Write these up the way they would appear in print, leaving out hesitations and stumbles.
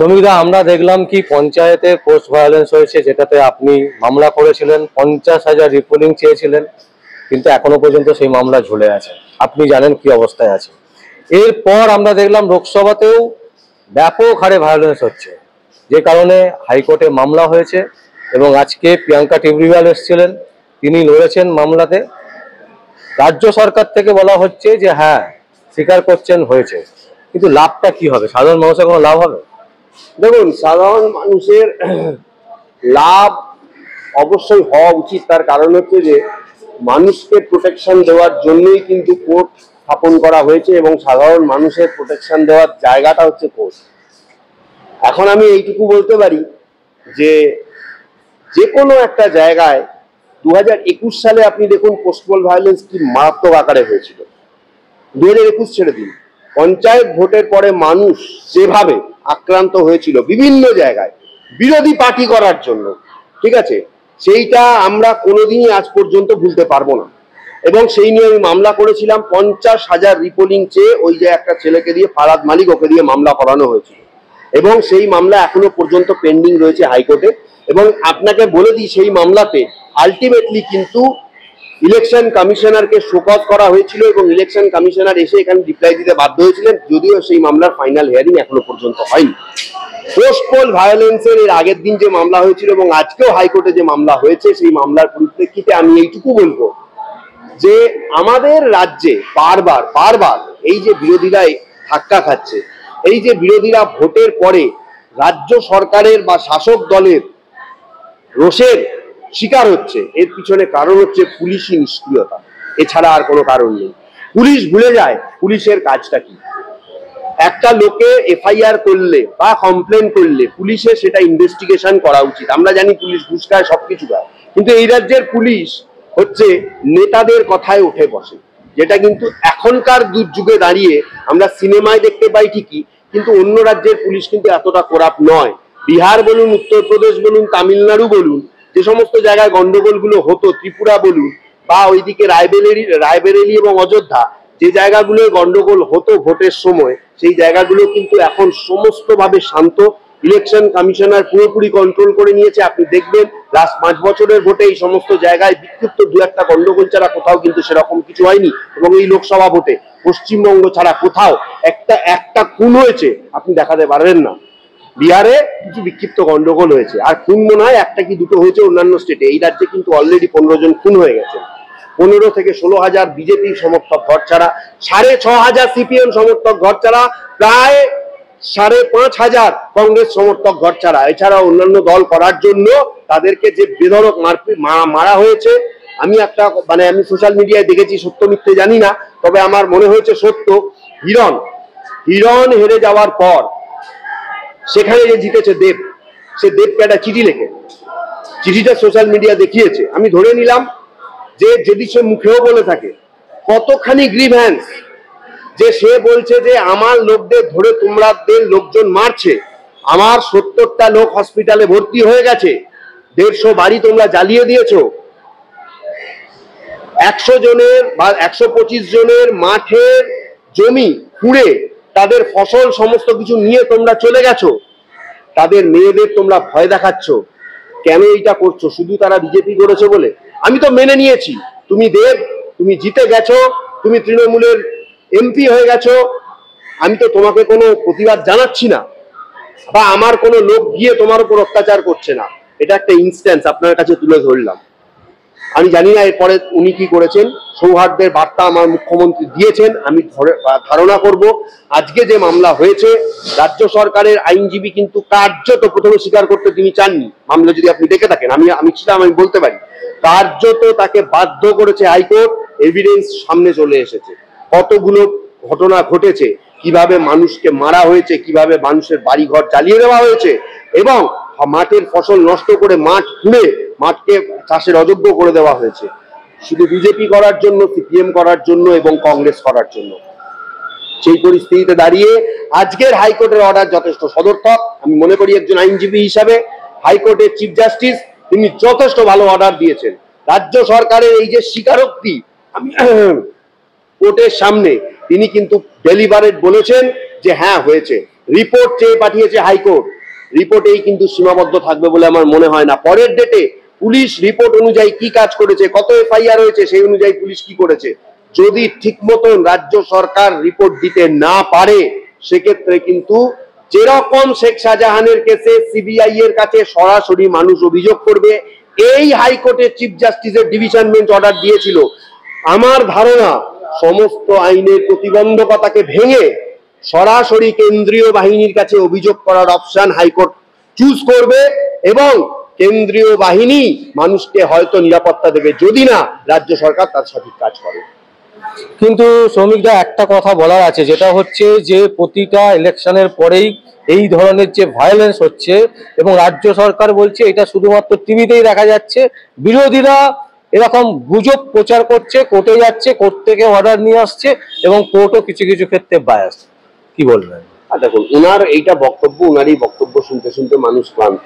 শ্রমিকরা আমরা দেখলাম কি পঞ্চায়েতে পোস্ট ভায়োলেন্স হয়েছে, যেটাতে আপনি মামলা করেছিলেন, 50,000 রিপোর্টিং চেয়েছিলেন, কিন্তু এখনো পর্যন্ত সেই মামলা ঝুলে আছে। আপনি জানেন কি অবস্থায় আছে। এরপর আমরা দেখলাম লোকসভাতেও ব্যাপক হারে ভায়োলেন্স হচ্ছে, যে কারণে হাইকোর্টে মামলা হয়েছে এবং আজকে প্রিয়াঙ্কা টেবরিওয়াল এসেছিলেন, তিনি লড়েছেন মামলাতে। রাজ্য সরকার থেকে বলা হচ্ছে যে হ্যাঁ স্বীকার করছেন হয়েছে, কিন্তু লাভটা কি হবে? সাধারণ মানুষের কোনো লাভ হবে? দেখুন, সাধারণ মানুষের লাভ অবশ্যই হওয়া উচিত। তার কারণ হচ্ছে যে মানুষকে প্রোটেকশন দেওয়ার জন্যই কিন্তু কোর্ট স্থাপন করা হয়েছে এবং সাধারণ মানুষের প্রোটেকশন দেওয়ার জায়গাটা হচ্ছে কোর্ট। এখন আমি এইটুকু বলতে পারি যে কোনো একটা জায়গায় 2021 সালে আপনি দেখুন পোস্টপোল ভায়োলেন্স কি মারাত্মক আকারে হয়েছিল। 2021 ছেড়ে দিন, পঞ্চায়েত ভোটের পরে মানুষ যেভাবে আক্রান্ত হয়েছিল বিভিন্ন জায়গায় বিরোধী পার্টি করার জন্য, ঠিক আছে, সেইটা আমরা কোনোদিনই আজ পর্যন্ত ভুলতে পারবো না। এবং সেই নিয়ে আমি মামলা করেছিলাম। 50,000 রিপোর্টিং চেয়ে ওই যে একটা ছেলেকে দিয়ে, ফারাদ মালিক, ওকে দিয়ে মামলা করানো হয়েছিল এবং সেই মামলা এখনো পর্যন্ত পেন্ডিং রয়েছে হাইকোর্টে। এবং আপনাকে বলে দিই, সেই মামলাতে আলটিমেটলি কিন্তু ইলেকশন কমিশনারকে শোকজ করা হয়েছিল এবং ইলেকশন কমিশনার এসে এখানে রিপ্লাই দিতে বাধ্য হয়েছিলেন, যদিও সেই মামলার ফাইনাল হিয়ারিং এখনো পর্যন্ত হয়নি। পোস্টপোল ভায়োলেন্সের এর আগের দিন যে মামলা হয়েছিল এবং আজকেও হাইকোর্টে যে মামলা হয়েছে, সেই মামলার পরিপ্রেক্ষিতে আমি এইটুকু বলবো যে আমাদের রাজ্যে বারবার এই যে বিরোধীরা ধাক্কা খাচ্ছে, এই যে বিরোধীরা ভোটের পরে রাজ্য সরকারের বা শাসক দলের রোষের শিকার হচ্ছে, এর পিছনে কারণ হচ্ছে পুলিশি নিষ্ক্রিয়তা, এছাড়া আর কোনো কারণ নেই। পুলিশ ভুলে যায় পুলিশের কাজটা কি। একটা লোকে এফআইআর করলে বা কমপ্লেন করলে পুলিশের সেটা ইনভেস্টিগেশন করা উচিত। আমরা জানি পুলিশ ঘুষ খায়, সবকিছু খায়, কিন্তু এই রাজ্যের পুলিশ হচ্ছে নেতাদের কথায় উঠে বসে, যেটা কিন্তু এখনকার দুর্যুগে দাঁড়িয়ে আমরা সিনেমায় দেখতে পাই ঠিকই, কিন্তু অন্য রাজ্যের পুলিশ কিন্তু এতটা করাপ্ট নয়। বিহার বলুন, উত্তরপ্রদেশ বলুন, তামিলনাড়ু বলুন, যে সমস্ত জায়গায় গন্ডগোলগুলো হতো, ত্রিপুরা বলুন বা ওইদিকে রায়বেরেলি এবং অযোধ্যা, যে জায়গাগুলোয় গন্ডগোল হতো ভোটের সময়, সেই জায়গাগুলো কিন্তু এখন সমস্তভাবে শান্ত। ইলেকশন কমিশনার পুরোপুরি কন্ট্রোল করে নিয়েছে। আপনি দেখবেন লাস্ট 5 বছরের ভোটে এই সমস্ত জায়গায় বিক্ষিপ্ত 2-1টা গন্ডগোল ছাড়া কোথাও কিন্তু সেরকম কিছু হয়নি। এবং এই লোকসভা ভোটে পশ্চিমবঙ্গ ছাড়া কোথাও একটা খুন হয়েছে আপনি দেখাতে পারবেন না। বিহারে কিছু বিক্ষিপ্ত গন্ডগোল হয়েছে, আর খুন মনে হয় 1টা কি 2টো হয়েছে অন্যান্য স্টেটে। এই রাজ্যে কিন্তু অলরেডি 15 জন খুন হয়ে গেছে। 15 থেকে 16,000 বিজেপি সমর্থক ঘর ছাড়া, 6,500 সিপিএম সমর্থক ঘর ছাড়া, প্রায় 5,500 কংগ্রেস সমর্থক ঘর ছাড়া। এছাড়া অন্যান্য দল করার জন্য তাদেরকে যে বেধড়ক মারা হয়েছে, আমি সোশ্যাল মিডিয়ায় দেখেছি, সত্য মিথ্যে জানি না, তবে আমার মনে হয়েছে সত্য। হিরণ হেরে যাওয়ার পর সেখানে যে জিতেছে দেব, সে দেবকে একটা চিঠি লেখে, চিঠিটা সোশ্যাল মিডিয়া দেখিয়েছে। আমি ধরে নিলাম যে যদি সে মুখেও বলে থাকে, কতখানি গ্রিভ্যান্স, যে সে বলছে যে আমার লোকদের ধরে তোমাদের লোকজন মারছে, আমার 70টা লোক হসপিটালে ভর্তি হয়ে গেছে, 150 বাড়ি তোমরা জ্বালিয়ে দিয়েছো, 100 জনের বা 125 জনের মাঠের জমি খুঁড়ে তাদের ফসল সমস্ত কিছু নিয়ে তোমরা চলে গেছো, তাদের মেয়েদের তোমরা ভয় দেখাচ্ছ। কেন এইটা করছো? শুধু তারা বিজেপি করেছে বলে? আমি তো মেনে নিয়েছি তুমি দেব, তুমি জিতে গেছো, তুমি তৃণমূলের এমপি হয়ে গেছো, আমি তো তোমাকে কোনো প্রতিবাদ জানাচ্ছি না, বা আমার কোনো লোক গিয়ে তোমার উপর অত্যাচার করছে না। এটা একটা ইনস্ট্যান্স আপনার কাছে তুলে ধরলাম। আমি জানি না এরপরে উনি কি করেছেন। সৌহার্দ্যের বার্তা আমার মুখ্যমন্ত্রী দিয়েছেন। আমি ধারণা করব আজকে যে মামলা হয়েছে, রাজ্য সরকারের আইনজীবী কিন্তু কার্যত, প্রথমে স্বীকার করতে তিনি চাননি, মামলা যদি আপনি দেখে থাকেন, আমি ছিলাম, আমি বলতে পারি, কার্যত তাকে বাধ্য করেছে হাইকোর্ট। এভিডেন্স সামনে চলে এসেছে, কতগুলো ঘটনা ঘটেছে, কিভাবে মানুষকে মারা হয়েছে, কিভাবে মানুষের বাড়ি ঘর জ্বালিয়ে দেওয়া হয়েছে এবং মাঠের ফসল নষ্ট করে মাঠ খুঁড়ে মাঠকে চাষের অযোগ্য করে দেওয়া হয়েছে, শুধু বিজেপি করার জন্য, সিপিএম করার জন্য এবং কংগ্রেস করার জন্য। সেই পরিস্থিতিতে দাঁড়িয়ে আজকের হাইকোর্টের অর্ডার যথেষ্ট সদর্থক। আমি মনে করি একজন আইনজীবী হিসাবে হাইকোর্টের চিফ জাস্টিস তিনি যথেষ্ট ভালো অর্ডার দিয়েছেন। রাজ্য সরকারের এই যে স্বীকারোক্তি আমি কোর্টের সামনে, তিনি কিন্তু ডেলিভারেট বলেছেন যে হ্যাঁ হয়েছে। রিপোর্ট চেয়ে পাঠিয়েছে হাইকোর্ট, রিপোর্টেই কিন্তু সীমাবদ্ধ থাকবে বলে আমার মনে হয় না। পরের ডেটে পুলিশ রিপোর্ট অনুযায়ী কি কাজ করেছে, কত এফআইআর হয়েছে, সেই অনুযায়ী পুলিশ কি করেছে, যদি ঠিক মতন রাজ্য সরকার রিপোর্ট দিতে না পারে, সেক্ষেত্রে কিন্তু যেরকম শেখ শাহজাহানের কেসে সিবিআই এর কাছে সরাসরি মানুষ অভিযোগ করবে, এই হাইকোর্টের চিফ জাস্টিসের ডিভিশন বেঞ্চ অর্ডার দিয়েছিল, আমার ধারণা সমস্ত আইনের প্রতিবন্ধকতাকে ভেঙে সরাসরি কেন্দ্রীয় বাহিনীর কাছে অভিযোগ করার অপশন হাইকোর্ট চুজ করবে এবং কেন্দ্রীয় বাহিনী মানুষকে হয়তো নিরাপত্তা দেবে, যদি না রাজ্য সরকার তার সঠিক কাজ করে। কিন্তু শ্রমিকরা একটা কথা বলার আছে, যেটা হচ্ছে যে প্রতিটা ইলেকশনের পরেই এই ধরনের যে ভায়োলেন্স হচ্ছে এবং রাজ্য সরকার বলছে এটা শুধুমাত্র টিভিতেই দেখা যাচ্ছে, বিরোধীরা এরকম গুজব প্রচার করছে, কোর্টে যাচ্ছে, কোর্ট থেকে অর্ডার নিয়ে আসছে এবং কোর্টও কিছু কিছু ক্ষেত্রে বায়াস। কি বলবেন? দেখুন, উনার এইটা বক্তব্য, উনারই বক্তব্য শুনতে শুনতে মানুষ ক্লান্ত,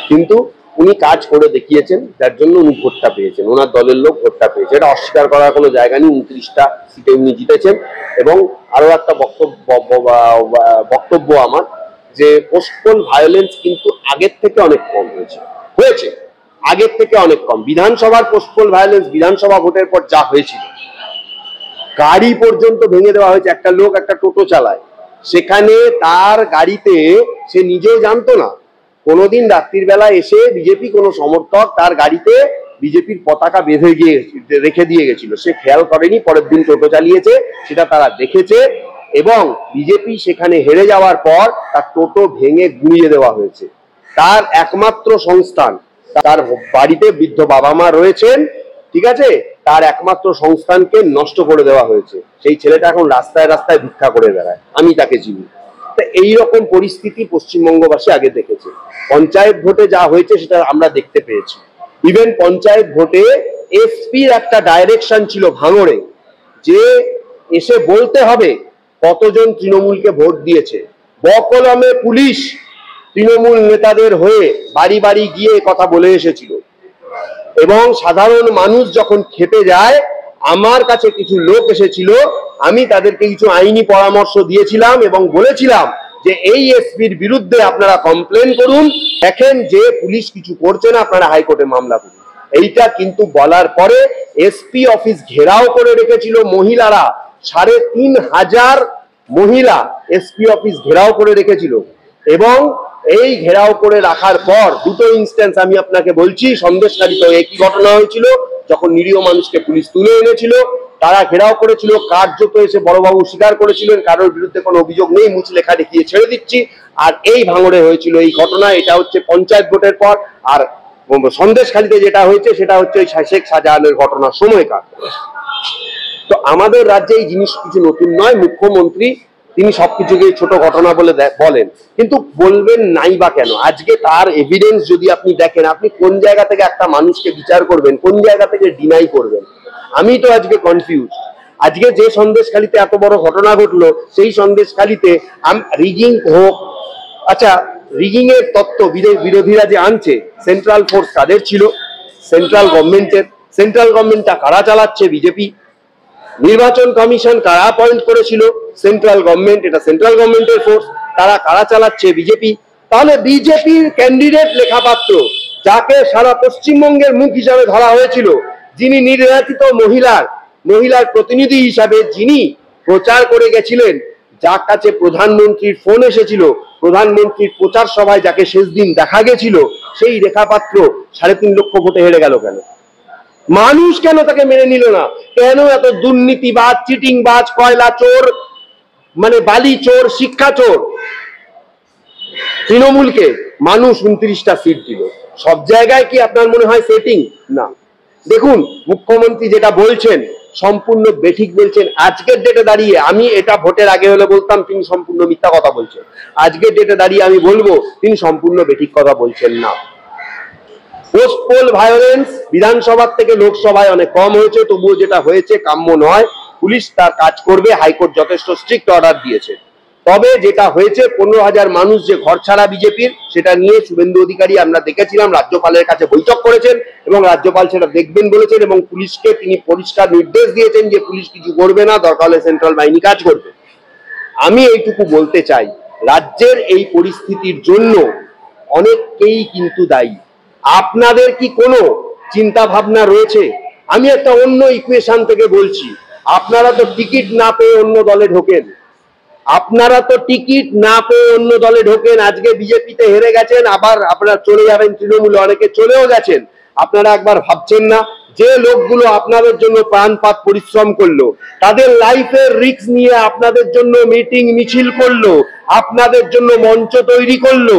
কিন্তু উনি কাজ করে দেখিয়েছেন, যার জন্য উনি ভোটটা পেয়েছেন, ওনার দলের লোক ভোটটা পেয়েছে, এটা অস্বীকার করার কোনো জায়গা নেই। 29টা সিটে উনি জিতেছেন। এবং আরো একটা বক্তব্য আমার, যে পোস্টপোন ভায়োলেন্স কিন্তু আগের থেকে অনেক কম হয়েছে আগের থেকে অনেক কম। বিধানসভার পোস্টপোন ভায়োলেন্স বিধানসভা ভোটের পর যা হয়েছিল, গাড়ি পর্যন্ত ভেঙে দেওয়া হয়েছে। একটা লোক একটা টোটো চালায়, সেখানে তার গাড়িতে সে নিজেও জানতো না, কোনোদিন রাত্রির বেলা এসে বিজেপি কোনো সমর্থক তার গাড়িতে বিজেপির পতাকা বেঁধে গিয়ে রেখে দিয়ে গেছিল, সে খেয়াল করেনি, পরের দিন টোটো চালিয়েছে, সেটা তারা দেখেছে এবং বিজেপি সেখানে হেরে যাওয়ার পর তার টোটো ভেঙে গুঁড়িয়ে দেওয়া হয়েছে। তার একমাত্র সংস্থান, তার বাড়িতে বৃদ্ধ বাবা মা রয়েছেন, ঠিক আছে, তার একমাত্র সংস্থানকে নষ্ট করে দেওয়া হয়েছে। সেই ছেলেটা এখন রাস্তায় রাস্তায় ভিক্ষা করে বেড়ায়, আমি তাকে চিনি। এইরকম পরিস্থিতি পশ্চিমবঙ্গবাসী আগে দেখেছে। পঞ্চায়েত ভোটে যা হয়েছে সেটা আমরা দেখতে পেয়েছি। ইভেন পঞ্চায়েত ভোটে এসপির একটা ডাইরেকশন ছিল ভাঙড়ে, যে এসে বলতে হবে কতজন তৃণমূলকে ভোট দিয়েছে। বকলমে পুলিশ তৃণমূল নেতাদের হয়ে বাড়ি বাড়ি গিয়ে কথা বলে এসেছিল এবং সাধারণ মানুষ যখন খেপে যায়, আমার কাছে কিছু লোক এসেছিল, আমি তাদেরকে কিছু আইনি পরামর্শ দিয়েছিলাম এবং বলেছিলাম যে এই এসপির বিরুদ্ধে আপনারা কমপ্লেন করুন, দেখেন যে পুলিশ কিছু করছে না, আপনারা হাইকোর্টে মামলা করুন। এইটা কিন্তু বলার পরে এসপি অফিস ঘেরাও করে রেখেছিল মহিলারা, 3500 মহিলা এসপি অফিস ঘেরাও করে রেখেছিল। এবং এই ঘেরাও করে রাখার পর দুটো ইনস্ট্যান্স আমি আপনাকে বলছি, সন্দেশখালীতে একই ঘটনা হয়েছিল, যখন নিরীহ মানুষকে পুলিশ তুলে এনেছিল, তারা ঘেরাও করেছিল, কার্যত এসে বড়বাবু স্বীকার করেছিলেন কারোর বিরুদ্ধে কোনো অভিযোগ নেই, মুছ লেখা দেখিয়ে ছেড়ে দিচ্ছি। আর এই ভাঙড়ে হয়েছিল এই ঘটনা, এটা হচ্ছে পঞ্চায়েত ভোটের পর। আর সন্দেশখালীতে যেটা হয়েছে সেটা হচ্ছে শেখ শাহজাহানের ঘটনার সময়কার। তো আমাদের রাজ্যে এই জিনিস কিছু নতুন নয়। মুখ্যমন্ত্রী তিনি সবকিছুকে ছোট ঘটনা বলে বলেন, কিন্তু বলবেন নাই বা কেন? আজকে তার এভিডেন্স যদি আপনি দেখেন, আপনি কোন জায়গা থেকে একটা মানুষকে বিচার করবেন, কোন জায়গা থেকে ডিনাই করবেন? আমি তো আজকে কনফিউজ। আজকে যে সন্দেশখালীতে এত বড় ঘটনা ঘটলো, সেই সন্দেশখালীতে রিগিং হোক, আচ্ছা রিগিং এর তত্ত্ব বিরোধীরা যে আনছে, সেন্ট্রাল ফোর্স কাদের ছিল? সেন্ট্রাল গভর্নমেন্টের। সেন্ট্রাল গভর্নমেন্টটা কারা চালাচ্ছে? বিজেপি। নির্বাচন কমিশন কারা অ্যাপয়েন্ট করেছিল? Central government. এটা সেন্ট্রাল গভর্নমেন্টের ফোর্স। তারা কারা চালাচ্ছে? বিজেপি। তাহলে বিজেপির ক্যান্ডিডেট লেখাপাত্র, যাকে সারা পশ্চিমবঙ্গের মুখ হিসাবে ধরা হয়েছিল, যিনি নির্যাতিত মহিলার প্রতিনিধি হিসাবে যিনি প্রচার করে গেছিলেন, যার কাছে প্রধানমন্ত্রীর ফোন এসেছিল, প্রধানমন্ত্রীর প্রচার সভায় যাকে শেষ দিন দেখা গেছিল, সেই রেখাপাত্র 3.5 লক্ষ ভোটে হেরে গেল কেন? মানুষ কেন তাকে মেনে নিল না? কেন এত দুর্নীতিবাজ, চিটিংবাজ, কয়লা চোর, মানে বালি চোর, শিক্ষা চোর তৃণমূলকে মানুষ 29টা সিট দিল? সব জায়গায় কি আপনার মনে হয় সেটিং? না। দেখুন, মুখ্যমন্ত্রী যেটা বলছেন সম্পূর্ণ বেঠিক বলছেন। আজকের ডেটে দাঁড়িয়ে, আমি এটা ভোটের আগে হলে বলতাম তিনি সম্পূর্ণ মিথ্যা কথা বলছেন, আজকের ডেটে দাঁড়িয়ে আমি বলবো তিনি সম্পূর্ণ বেঠিক কথা বলছেন না। পোস্টপোল ভায়োলেন্স বিধানসভার থেকে লোকসভায় অনেক কম হয়েছে, তবুও যেটা হয়েছে কাম্য নয়। পুলিশ তার কাজ করবে, হাইকোর্ট যথেষ্ট স্ট্রিক্ট অর্ডার দিয়েছে। তবে যেটা হয়েছে, 15,000 মানুষ যে ঘর ছাড়া বিজেপির, সেটা নিয়ে শুভেন্দু অধিকারী আমরা দেখেছিলাম রাজ্যপালের কাছে বৈঠক করেছেন এবং রাজ্যপাল সেটা দেখবেন বলেছেন এবং পুলিশকে তিনি পরিষ্কার নির্দেশ দিয়েছেন যে পুলিশ কিছু করবে না, দরকার হলে সেন্ট্রাল বাহিনী কাজ করবে। আমি এইটুকু বলতে চাই, রাজ্যের এই পরিস্থিতির জন্য অনেককেই কিন্তু দায়ী। আপনাদের কি কোনো চিন্তা ভাবনা রয়েছে? আমি একটা অন্য ইকুয়েশন থেকে বলছি, আপনারা তো টিকিট না পেয়ে অন্য দলে ঢোকেন, আজকে বিজেপিতে হেরে গেছেন, আবার আপনারা চলে যাবেন তৃণমূলে, অনেকে চলেও গেছেন। আপনারা একবার ভাবছেন না যে লোকগুলো আপনাদের জন্য প্রাণপাত পরিশ্রম করলো, তাদের লাইফের রিস্ক নিয়ে আপনাদের জন্য মিটিং মিছিল করলো, আপনাদের জন্য মঞ্চ তৈরি করলো,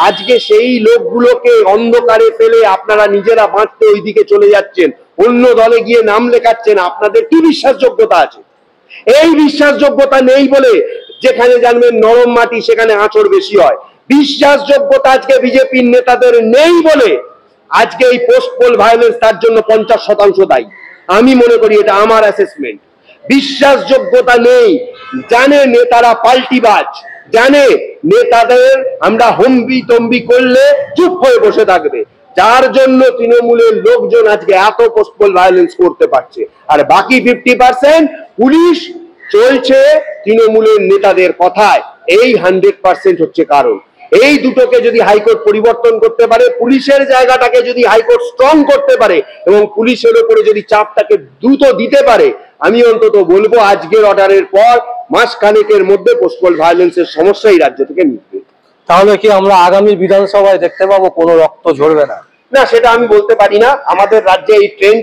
আজকে সেই লোকগুলোকে অন্ধকারে ফেলে আপনারা নিজেরা বাঁচতে ওইদিকে চলে যাচ্ছেন, অন্য দলে গিয়ে নাম লেখাচ্ছেন। আপনাদের কি বিশ্বাসযোগ্যতা আছে? এই বিশ্বাসযোগ্যতা নেই বলে যেখানে জানবেন নরম মাটি সেখানে আঁচড় বেশি হয়। বিশ্বাসযোগ্যতা আজকে বিজেপির নেতাদের নেই বলে আজকে এই পোস্ট পোল ভায়োলেন্স তার জন্য 50% দায়ী। আমি মনে করি, এটা আমার অ্যাসেসমেন্ট। বিশ্বাসযোগ্যতা নেই, জানে নেতারা পাল্টিবাজ, জানে নেতাদের আমরা হম্বি তম্বি করলে চুপ হয়ে বসে থাকবে, যার জন্য তৃণমূলের লোকজন আজকে এত পোস্ট পোল ভায়োলেন্স করতে পারছে। আর বাকি 50% পুলিশ চলছে তৃণমূলের নেতাদের কথায়। এই 100% হচ্ছে কারণ। এই দুটোকে যদি হাইকোর্ট পরিবর্তন করতে পারে, পুলিশের জায়গাটাকে যদি হাইকোর্ট স্ট্রং করতে পারে এবং পুলিশের উপরে যদি চাপটাকে দ্রুত দিতে পারে, আমি অন্তত বলবো আজকের অর্ডারের পর মাসখানেকের মধ্যে পোস্ট পোল ভায়োলেন্সের সমস্যা এই রাজ্য থেকে মিটবে। তাহলে কি আমরা আগামী বিধানসভায় দেখতে পাবো কোনো রক্ত ঝরবে না? না, সেটা আমি বলতে পারি না। আমাদের রাজ্যে এই ট্রেন্ড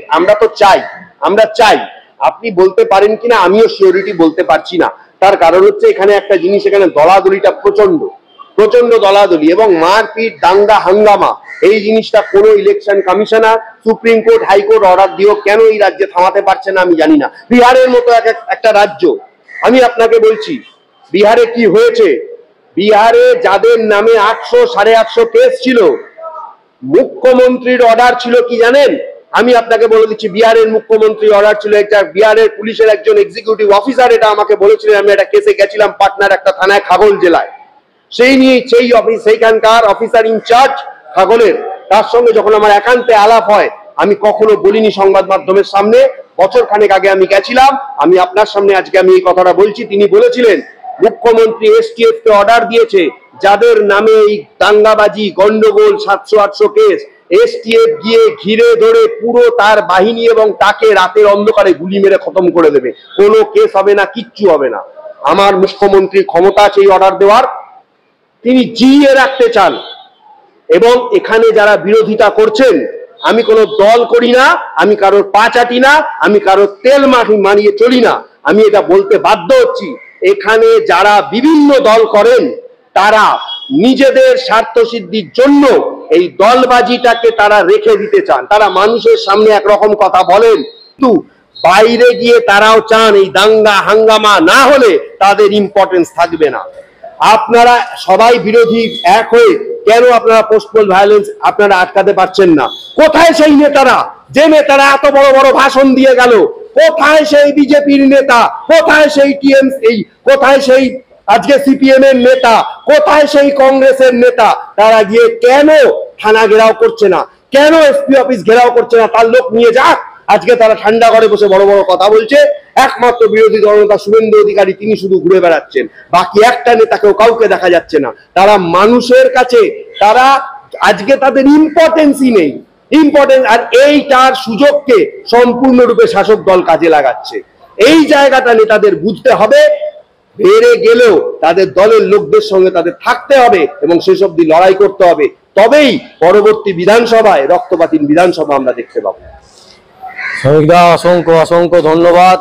আমরা চাই। আপনি বলতে পারেন কিনা আমিও সিওরিটি বলতে পারছি না। তার কারণ হচ্ছে এখানে একটা জিনিস, এখানে দলাদলিটা প্রচন্ড দলাদলি এবং মারপিট, দাঙ্গা হাঙ্গামা, এই জিনিসটা কোনো election commissioner, supreme court, high court order দিয়েও কেন এই রাজ্যে থামাতে পারছে না আমি জানি না। বিহারের মতো একটা রাজ্য, আমি আপনাকে বলছি বিহারে কি হয়েছে। বিহারে যাদের নামে 800 850 কেস ছিল, মুখ্যমন্ত্রীর অর্ডার ছিল কি জানেন? আমি আপনাকে বলে দিচ্ছি, বিহারের মুখ্যমন্ত্রীর অর্ডার ছিল, এটা বিহারের পুলিশের একজন এক্সিকিউটিভ অফিসার এটা আমাকে বলেছিলেন। আমি একটা কেসে গেছিলাম পাটনার একটা থানায়, খাগল জেলায়। সেইখানকার অফিসার ইনচার্জ খাগলের, তার সঙ্গে যখন আমার একান্তে আলাপ হয়, আমি কখনো বলিনি সংবাদ মাধ্যমের সামনে, বছর খানেক আগে আমি গেছিলাম, আমি আপনার সামনে আজকে আমি এই কথাটা বলছি। তিনি বলেছিলেন মুখ্যমন্ত্রী এসটিএফ কে অর্ডার দিয়েছে যাদের নামে এই দাঙ্গাবাজি, গন্ডগোল, 700-800 কেস, এসটিএফ গিয়ে ঘিরে ধরে পুরো তার বাহিনী এবং তাকে রাতের অন্ধকারে গুলি মেরে খতম করে দেবে। কোনো কেস হবে না, কিচ্ছু হবে না। আমার মুখ্যমন্ত্রীর ক্ষমতা আছে এই অর্ডার দেওয়ার, তিনি জিইয়ে রাখতে চান। এবং এখানে যারা বিরোধিতা করছেন, আমি কোনো দল করি না, আমি কারোর পা চাটি না, আমি কারোর তেল মানিয়ে চলি না। আমি এটা বলতে বাধ্য হচ্ছি, এখানে যারা বিভিন্ন দল করেন তারা নিজেদের স্বার্থ সিদ্ধির জন্য এই দলবাজিটাকে তারা রেখে দিতে চান। তারা মানুষের সামনে একরকম কথা বলেন, কিন্তু বাইরে গিয়ে তারাও চান এই দাঙ্গা হাঙ্গামা না হলে তাদের ইম্পর্টেন্স থাকবে না। আপনারা সবাই বিরোধী এক হয়ে কেন আপনারা পোস্ট পোল ভায়োলেন্স আপনারা আটকাতে পারছেন না? কোথায় সেই নেতারা, যে নেতারা এত বড় বড় ভাষণ দিয়ে গেল? কোথায় সেই বিজেপির নেতা? কোথায় সেই টিএমসি? কোথায় সেই আজকে সিপিএম এর নেতা? কোথায় সেই কংগ্রেসের নেতা? তারা গিয়ে কেন থানা ঘেরাও করছে না? কেন এসপি অফিস ঘেরাও করছে না? তার লোক নিয়ে যাক। আজকে তারা ঠান্ডা ঘরে বসে বড় বড় কথা বলছে। একমাত্র বিরোধী দলনেতা শুভেন্দু অধিকারী, তিনি শুধু ঘুরে বেড়াচ্ছেন, বাকি একটা নেতাকেও কাউকে দেখা যাচ্ছে না। তারা মানুষের কাছে, তারা আজকে তাদের ইম্পর্টেন্সই নেই। আর এইটার সুযোগকে সম্পূর্ণরূপে শাসক দল কাজে লাগাচ্ছে। এই জায়গাটা নেতাদের বুঝতে হবে। বেড়ে গেলেও তাদের দলের লোকদের সঙ্গে তাদের থাকতে হবে এবং শেষ অবধি লড়াই করতে হবে। তবেই পরবর্তী বিধানসভায় রক্তপাতীন বিধানসভা আমরা দেখতে পাবো। শ্রমিকদা, অসংখ্য ধন্যবাদ।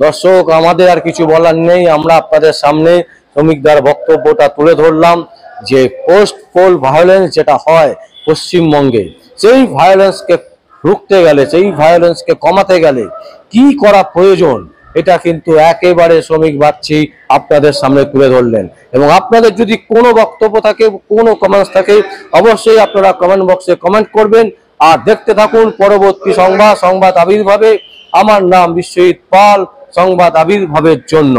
দর্শক, আমাদের আর কিছু বলার নেই, আমরা আপনাদের সামনে শ্রমিকদার বক্তব্যটা তুলে ধরলাম যে পোস্ট পোল ভায়োলেন্স যেটা হয় পশ্চিমবঙ্গে, সেই ভায়োলেন্সকে রুখতে গেলে, সেই ভায়োলেন্সকে কমাতে গেলে কি করা প্রয়োজন, এটা কিন্তু একেবারে শ্রমিক বাগচি আপনাদের সামনে তুলে ধরলেন। এবং আপনাদের যদি কোনো বক্তব্য থাকে, কোনো কমেন্টস থাকে, অবশ্যই আপনারা কমেন্ট বক্সে কমেন্ট করবেন। আর দেখতে থাকুন পরবর্তী সংবাদ আবির্ভাবে। আমার নাম বিশ্বজিৎ পাল, সংবাদ আবির্ভাবের জন্য।